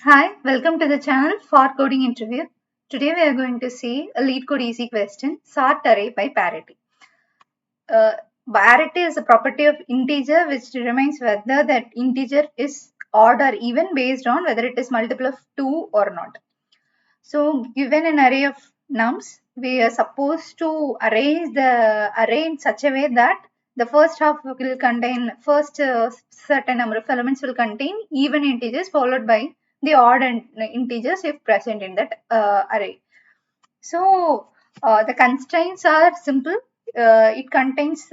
Hi, welcome to the channel for coding interview. Today we are going to see a Leetcode easy question, sort array by parity. Uh, Parity is a property of integer which determines whether that integer is odd or even based on whether it is multiple of 2 or not. So given an array of nums, we are supposed to arrange the array in such a way that the first half will contain certain number of elements will contain even integers followed by the odd and integers if present in that array. So the constraints are simple. It contains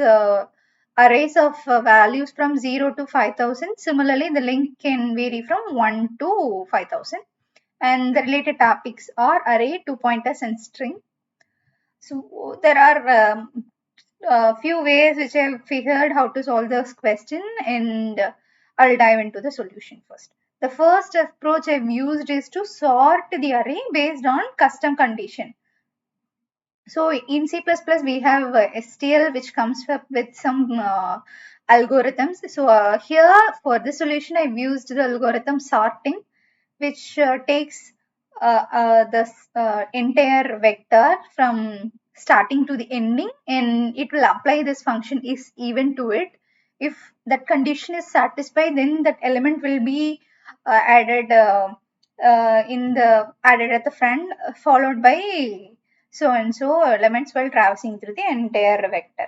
arrays of values from 0 to 5000. Similarly, the length can vary from 1 to 5000. And the related topics are array, two pointers, and string. So there are a few ways which I have figured how to solve this question, and I'll dive into the solution first. The first approach I've used is to sort the array based on custom condition. So in C++ we have STL which comes up with some algorithms. So here for this solution I've used the algorithm sorting, which takes the entire vector from starting to the ending, and it will apply this function is even to it. If that condition is satisfied, then that element will be added added at the front, followed by so and so elements while traversing through the entire vector.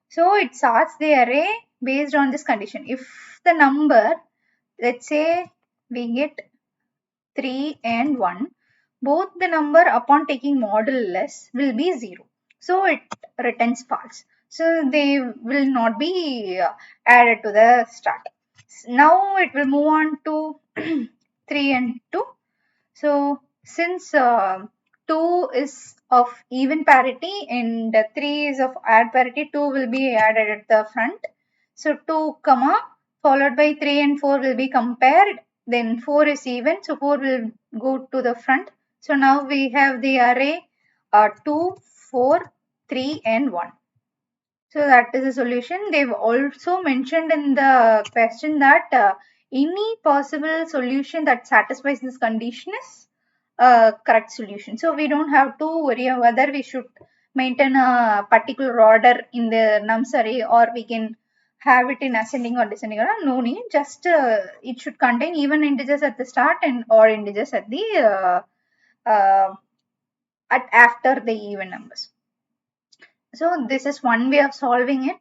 So it sorts the array based on this condition. If the number, let's say we get 3 and 1, both the number upon taking modulus will be 0. So it returns false. So they will not be added to the start. Now it will move on to 3 and 2. So since 2 is of even parity and 3 is of odd parity, 2 will be added at the front. So 2 comma followed by 3 and 4 will be compared. Then 4 is even, so 4 will go to the front. So now we have the array 2, 4, 3 and 1. So that is a solution. They've also mentioned in the question that any possible solution that satisfies this condition is a correct solution. So we don't have to worry whether we should maintain a particular order in the nums array, or we can have it in ascending or descending order. No need. Just it should contain even integers at the start and odd integers at the after the even numbers. So this is one way of solving it,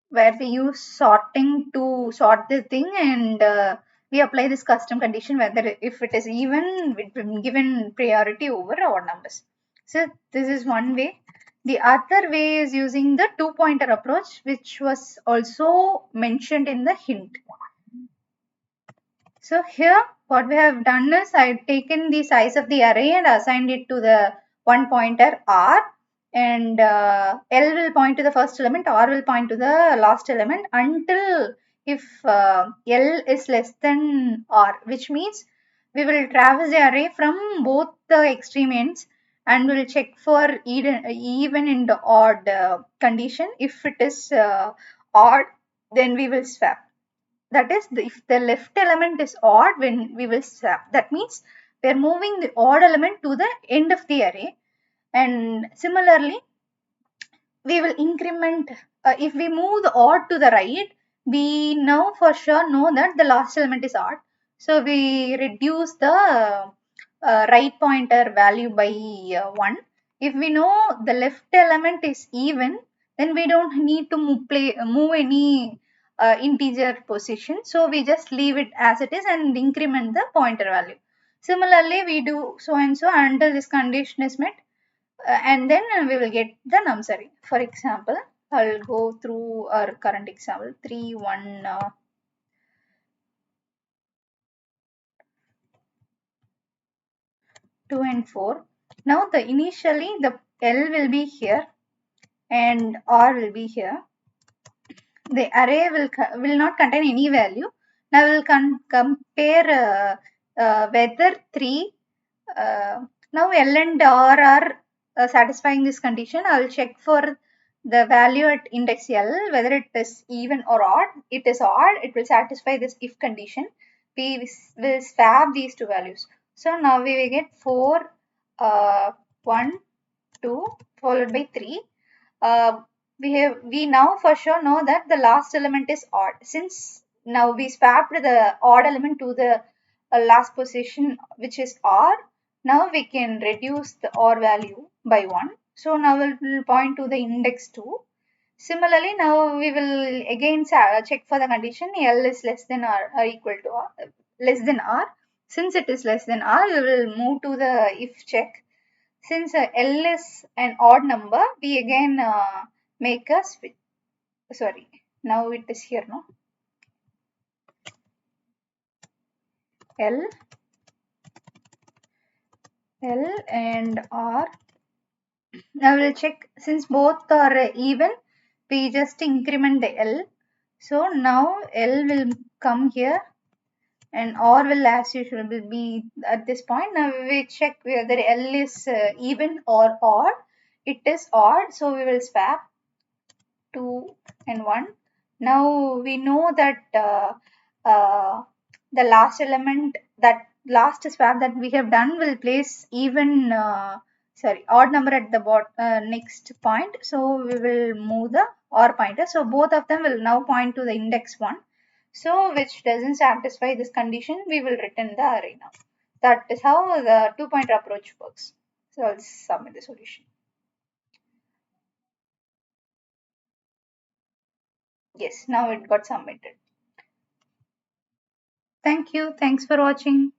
where we use sorting to sort the thing, and we apply this custom condition whether if it is even given priority over odd numbers. So this is one way. The other way is using the two pointer approach, which was also mentioned in the hint. So here what we have done is I've taken the size of the array and assigned it to the one pointer r, and L will point to the first element, R will point to the last element until if L is less than R, which means we will traverse the array from both the extreme ends and we'll check for even and odd condition. If it is odd, then we will swap. That is, if the left element is odd, when we will swap, that means we are moving the odd element to the end of the array. And similarly, we will increment, if we move the odd to the right, we now for sure know that the last element is odd, so we reduce the right pointer value by 1. If we know the left element is even, then we don't need to move any integer position, so we just leave it as it is and increment the pointer value. Similarly, we do so and so until this condition is met, and then we will get the nums array. For example, I'll go through our current example 3, 1, 2 and 4. Now the initially the L will be here and R will be here. The array will not contain any value. Now we'll compare whether 3 now L and R are satisfying this condition. I'll check for the value at index L whether it is even or odd. It is odd, it will satisfy this if condition. we will swap these two values. So now we will get 4, 1, 2 followed by 3. Uh, we now for sure know that the last element is odd, since now we swapped the odd element to the last position, which is r. Now we can reduce the r value by 1. So now we'll point to the index 2. Similarly, now we will again check for the condition L is less than or equal to R, less than R. Since it is less than R, we will move to the if check. Since L is an odd number, we again make a switch. Sorry, now it is here, no? L, L and R. Now we'll check, since both are even, we just increment the L. So now L will come here and R will as usual will be at this point. Now we check whether L is even or odd. It is odd, so we will swap 2 and 1. Now we know that the last element, that last swap that we have done, will place even odd number at the next point. So we will move the or pointer. So both of them will now point to the index 1. So which doesn't satisfy this condition, we will return the array now. That is how the two-pointer approach works. So I'll submit the solution. Yes, now it got submitted. Thank you. Thanks for watching.